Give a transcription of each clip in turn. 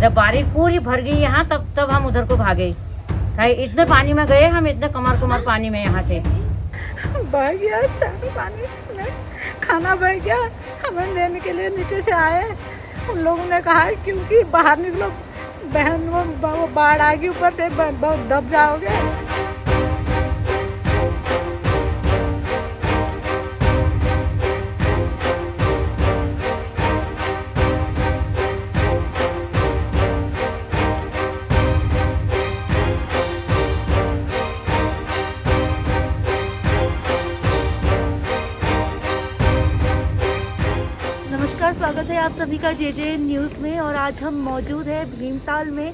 जब बारिश पूरी भर गई यहाँ तब हम उधर को भागे। इतने पानी में गए हम, इतने कमर पानी में यहाँ से बह गया सारा पानी में, खाना बह गया। हमें लेने के लिए नीचे से आए, उन लोगों ने कहा क्योंकि बाहर निकलो बहन, वो बाढ़ आ गई, ऊपर से बहुत दब जाओगे। नमस्कार, स्वागत है आप सभी का जे न्यूज़ में। और आज हम मौजूद हैं भीमताल में।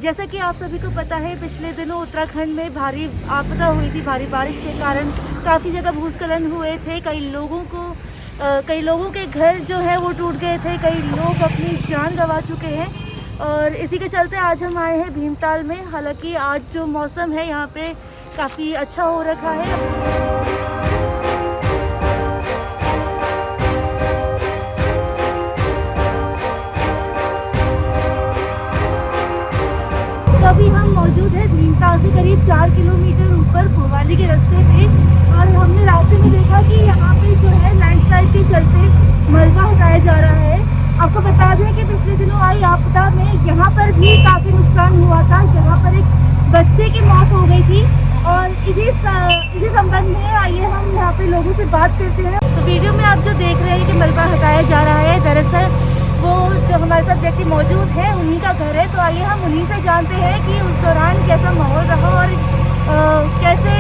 जैसा कि आप सभी को पता है, पिछले दिनों उत्तराखंड में भारी आपदा हुई थी। भारी बारिश के कारण काफ़ी जगह भूस्खलन हुए थे। कई लोगों के घर जो है वो टूट गए थे, कई लोग अपनी जान गंवा चुके हैं। और इसी के चलते आज हम आए हैं भीमताल में। हालांकि आज जो मौसम है यहाँ पे काफ़ी अच्छा हो रखा है। अभी हम मौजूद है भीमताल से करीब 4 किलोमीटर ऊपर भोवाली के रास्ते पे। और हमने रास्ते में देखा कि यहाँ पे जो है लैंडस्लाइड के चलते मलबा हटाया जा रहा है। आपको बता दें कि पिछले दिनों आई आपदा में यहाँ पर भी काफ़ी नुकसान हुआ था। यहाँ पर एक बच्चे की मौत हो गई थी। और इसी संबंध में आइए हम यहाँ पे लोगों से बात करते हैं। तो वीडियो में आप जो देख रहे हैं कि मलबा हटाया जा रहा है, दरअसल वो जो हमारे साथ व्यक्ति मौजूद है उन्हीं का घर है। तो आइए हम उन्हीं से जानते हैं कि उस दौरान कैसा माहौल रहा और कैसे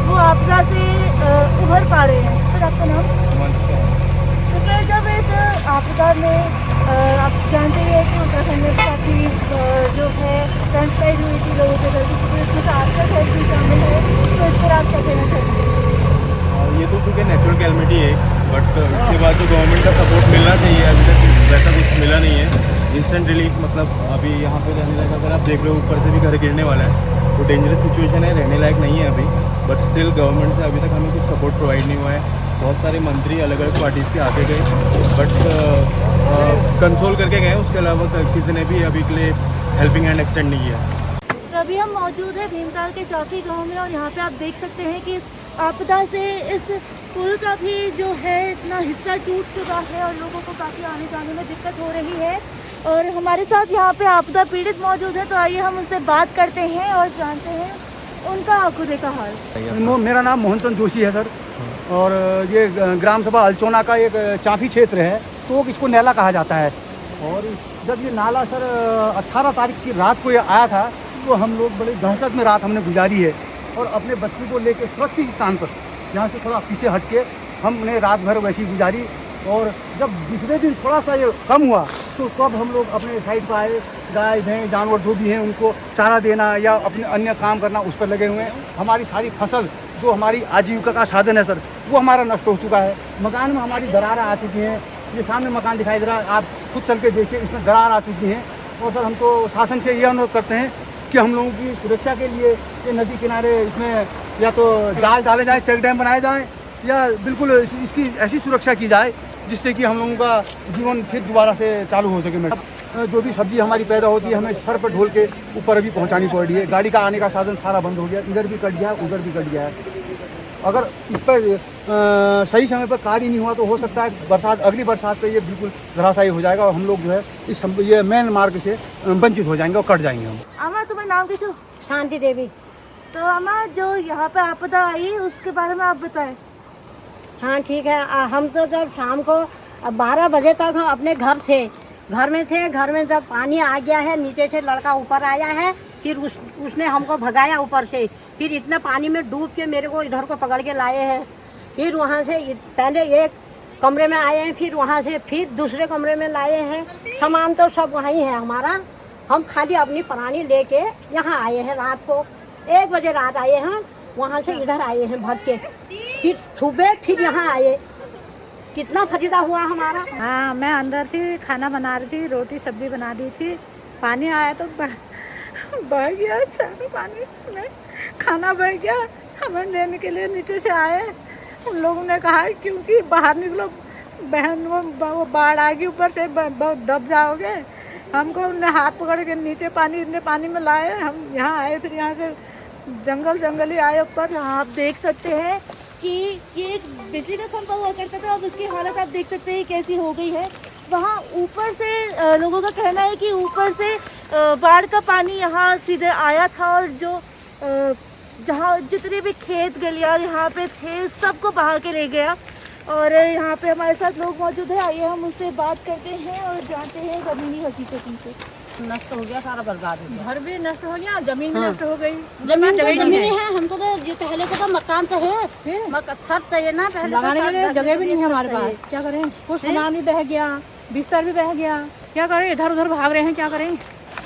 वो आपदा से उभर पा रहे हैं। सर, आपका नाम? तो सर, जब इस आपदा में आप जानते हैं कि उत्तराखंड में काफ़ी जो है लैंडस्लाइड हुई थी लोगों के घर की, इसमें आपका घर भी शामिल है, तो इस पर आप क्या कहना चाहेंगे? ये तो क्योंकि नेचुरल कैलमिटी है, बट इसके बाद जो गवर्नमेंट का सपोर्ट मिलना चाहिए अभी तक वैसा कुछ मिला नहीं है। इंस्टेंट रिलीफ मतलब अभी यहाँ पे रहने लायक, अगर आप देख रहे हो ऊपर से भी घर गिरने वाला है, तो डेंजरस सिचुएशन है, रहने लायक नहीं है अभी। बट स्टिल गवर्नमेंट से अभी तक हमें कुछ सपोर्ट प्रोवाइड नहीं हुआ है। बहुत सारे मंत्री अलग अलग पार्टीज़ के आके गए, बट कंसोल करके गए, उसके अलावा किसी ने भी अभी के लिए हेल्पिंग हैंड एक्सटेंड नहीं किया। अभी हम मौजूद है भीमताल के चौकी गाँव में। और यहाँ पे आप देख सकते हैं कि आपदा से इस पुल का भी जो है इतना हिस्सा टूट चुका है और लोगों को काफ़ी आने जाने में दिक्कत हो रही है। और हमारे साथ यहाँ पे आपदा पीड़ित मौजूद है, तो आइए हम उनसे बात करते हैं और जानते हैं उनका खुद का हाल। मेरा नाम मोहन चंद जोशी है सर, और ये ग्राम सभा अलचोना का एक चाफी क्षेत्र है, तो इसको नैला कहा जाता है। और जब ये नाला सर 18 तारीख की रात को ये आया था, तो हम लोग बड़ी दहशत में रात हमने गुजारी है। और अपने बच्ची को लेकर सुरक्षित स्थान पर, यहाँ से थोड़ा पीछे हट के हमने रात भर वैसी गुजारी। और जब दूसरे दिन थोड़ा सा ये कम हुआ, तो तब हम लोग अपने साइड पर आए। गाय भैंस जानवर जो भी हैं उनको चारा देना या अपने अन्य काम करना, उस पर लगे हुए हैं। हमारी सारी फसल जो हमारी आजीविका का साधन है सर, वो हमारा नष्ट हो चुका है। मकान में हमारी दरारें आ चुकी हैं। ये सामने मकान दिखाई दे रहा है, आप खुद चल के देखिए, इसमें दरार आ चुकी हैं। और सर, हम तो शासन से ये अनुरोध करते हैं कि हम लोगों की सुरक्षा के लिए ये नदी किनारे इसमें या तो जाल डाले जाए, चेक डैम बनाए जाएँ, या बिल्कुल इसकी ऐसी सुरक्षा की जाए जिससे कि हम लोगों का जीवन फिर दोबारा से चालू हो सके। मैडम, जो भी सब्जी हमारी पैदा होती है, हमें सर पर ढोल के ऊपर अभी पहुंचानी पड़ रही है। गाड़ी का आने का साधन सारा बंद हो गया, इधर भी कट गया है, उधर भी कट गया है। अगर इस पर सही समय पर कार्य नहीं हुआ तो हो सकता है अगली बरसात पे ये बिल्कुल धराशायी हो जाएगा और हम लोग जो है ये मेन मार्ग से वंचित हो जाएंगे और कट जाएंगे हम। अमा, तुम्हारा नाम क्या? शांति देवी। तो अमा, जो यहाँ पे आपदा आई उसके बारे में आप बताएं। हाँ ठीक है। हम तो जब शाम को 12 बजे तक हम अपने घर में थे। घर में जब पानी आ गया है, नीचे से लड़का ऊपर आया है, फिर उसने हमको भगाया ऊपर से। फिर इतने पानी में डूब के मेरे को इधर को पकड़ के लाए हैं। फिर वहाँ से पहले एक कमरे में आए हैं, फिर वहाँ से फिर दूसरे कमरे में लाए हैं। सामान तो सब वहीं है हमारा। हम खाली अपनी प्राणी लेके यहाँ आए हैं। रात को 1 बजे रात आए हैं, वहाँ से इधर आए हैं भग के। फिर सुबह फिर यहाँ आए। कितना फजीदा हुआ हमारा। हाँ, मैं अंदर थी, खाना बना रही थी, रोटी सब्जी बना दी थी। पानी आया तो बह गया सारा पानी में, खाना बह गया। हमें लेने के लिए नीचे से आए, उन लोगों ने कहा क्योंकि बाहर निकलो बहन, वो बाढ़ आ गई, ऊपर से बहुत दब जाओगे। हमको उनने हाथ पकड़ के नीचे पानी, इतने पानी में लाए, हम यहाँ आए, फिर यहाँ से जंगल ही आए ऊपर। यहाँ आप देख सकते हैं कि ये एक बिजली का खंभा हुआ करता था, अब उसकी हालत आप देख सकते हैं कैसी हो गई है। वहाँ ऊपर से लोगों का कहना है कि ऊपर से बाढ़ का पानी यहाँ सीधे आया था और जो जहाँ जितने भी खेत गलियार यहाँ पे थे सबको बहा के ले गया। और यहाँ पे हमारे साथ लोग मौजूद हैं, आइए हम उससे बात करते हैं और जानते हैं ज़मीनी हकीकतों से। नष्ट हो गया, सारा बर्बाद हो गया। घर भी नष्ट हो गया, जमीन भी नष्ट हो गई। जमीन है, हमको तो ये पहले से तो मकान चाहिए, छत चाहिए ना, पहले लगाने के लिए जगह भी नहीं है हमारे पास। क्या करें, कुछ सामान भी बह गया, बिस्तर भी बह गया, क्या करें, इधर उधर भाग रहे हैं, क्या करें।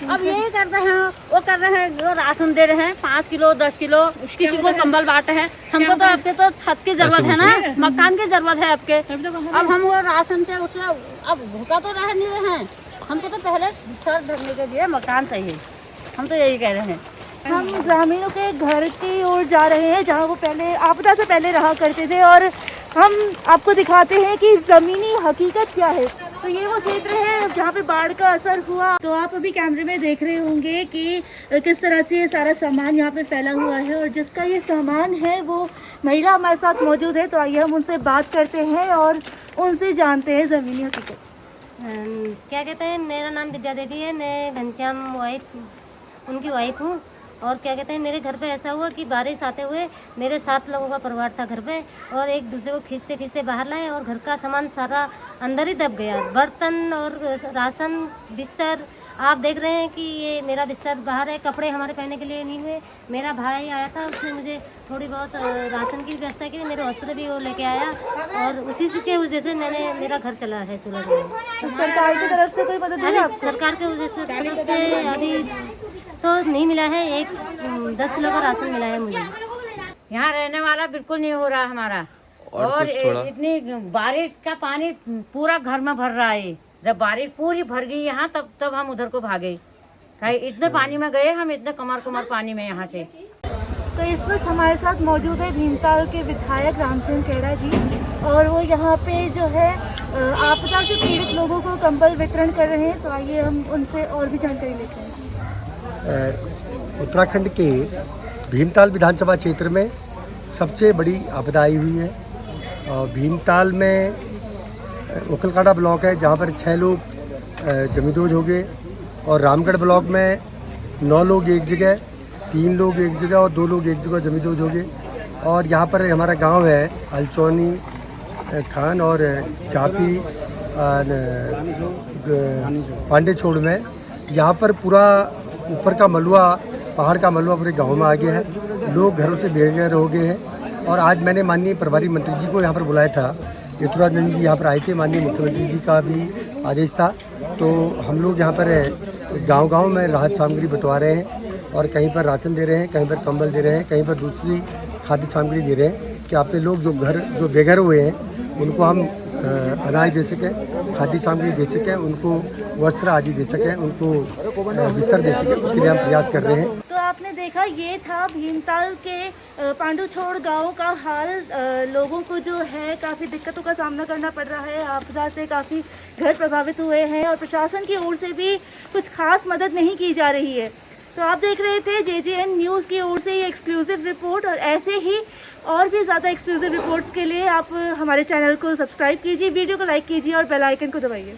अब यही कर रहे हैं, वो कर रहे हैं, जो राशन दे रहे हैं 5 किलो 10 किलो, किसी को कंबल बांटे हैं। हमको तो आपके तो छत की जरूरत है ना, मकान की जरूरत है आपके। अब हम वो राशन से उससे अब भूखा तो रह नहीं रहे हैं, हमको तो पहले सर भरने के लिए मकान चाहिए। हम तो यही कह रहे हैं। हम ग्रामीणों के घर की ओर जा रहे हैं जहाँ वो पहले आपदा से पहले रहा करते थे और हम आपको दिखाते हैं कि ज़मीनी हकीकत क्या है। तो ये वो क्षेत्र है जहाँ पे बाढ़ का असर हुआ। तो आप अभी कैमरे में देख रहे होंगे कि किस तरह से ये सारा सामान यहाँ पे फैला हुआ है और जिसका ये सामान है वो महिला हमारे साथ मौजूद है। तो आइए हम उनसे बात करते हैं और उनसे जानते हैं ज़मीनी हकीकत। क्या कहते हैं, मेरा नाम विद्या देवी है, मैं घनश्याम उनकी वाइफ हूँ। और क्या कहते हैं, मेरे घर पे ऐसा हुआ कि बारिश आते हुए मेरे 7 लोगों का परिवार था घर पे, और एक दूसरे को खींचते खींचते बाहर लाए और घर का सामान सारा अंदर ही दब गया। बर्तन और राशन, बिस्तर, आप देख रहे हैं कि ये मेरा बिस्तर बाहर है, कपड़े हमारे पहनने के लिए नहीं हुए। मेरा भाई आया था, उसने मुझे थोड़ी बहुत राशन की व्यवस्था की, मेरे वस्त्र भी वो लेके आया और उसी की वजह से मेरा घर चला है, चूल्हा जला। सरकार की तरफ से कोई मदद नहीं? सरकार के वजह से अभी तो नहीं मिला है, 10 किलो का राशन मिला है मुझे। यहाँ रहने वाला बिल्कुल नहीं हो रहा हमारा, और इतनी बारिश का पानी पूरा घर में भर रहा है। जब बारिश पूरी भर गई यहाँ, तब हम उधर को भागे। इतने पानी में गए हम, इतने कमर पानी में यहाँ से। तो इस वक्त हमारे साथ मौजूद है भीमताल के विधायक रामचंद्र खेड़ा जी, और वो यहाँ पे जो है आपदा से पीड़ित लोगों को कंबल वितरण कर रहे हैं। तो आइए हम उनसे और भी जानकारी लेते हैं। उत्तराखंड के भीमताल विधानसभा क्षेत्र में सबसे बड़ी आपदा आई हुई है। और भीमताल में उखलकाड़ा ब्लॉक है जहाँ पर 6 लोग जमींदोज हो गए, और रामगढ़ ब्लॉक में 9 लोग एक जगह, 3 लोग एक जगह और 2 लोग एक जगह जमींदोज हो गए। और यहाँ पर हमारा गांव है अलचौनी खान और चापी पांडे छोड़ में, यहाँ पर पूरा ऊपर का मलबा, पहाड़ का मलबा पूरे गांव में आ गया है। लोग घरों से बेघर हो गए हैं। और आज मैंने माननीय प्रभारी मंत्री जी को यहाँ पर बुलाया था, यशोराज जी यहाँ पर आए थे, माननीय मुख्यमंत्री जी का भी आदेश था। तो हम लोग यहाँ पर गांव-गांव में राहत सामग्री बंटवा रहे हैं, और कहीं पर राशन दे रहे हैं, कहीं पर कंबल दे रहे हैं, कहीं पर दूसरी खाद्य सामग्री दे रहे हैं कि आपके लोग जो बेघर हुए हैं उनको हम अनाज दे सकें, खाद्य सामग्री दे सकें, उनको वस्त्र आदि दे सकें, उनको बिस्तर दे सकें, उसके लिए हम प्रयास कर रहे हैं। तो आपने देखा, ये था भीमताल के पांडुछोड़ गांव का हाल। लोगों को जो है काफ़ी दिक्कतों का सामना करना पड़ रहा है, आपदा से काफ़ी घर प्रभावित हुए हैं और प्रशासन की ओर से भी कुछ खास मदद नहीं की जा रही है। तो आप देख रहे थे JJN न्यूज़ की ओर से ये एक्सक्लूसिव रिपोर्ट, और ऐसे ही और भी ज़्यादा एक्सक्लूसिव रिपोर्ट्स के लिए आप हमारे चैनल को सब्सक्राइब कीजिए, वीडियो को लाइक कीजिए और बेल आइकन को दबाइए।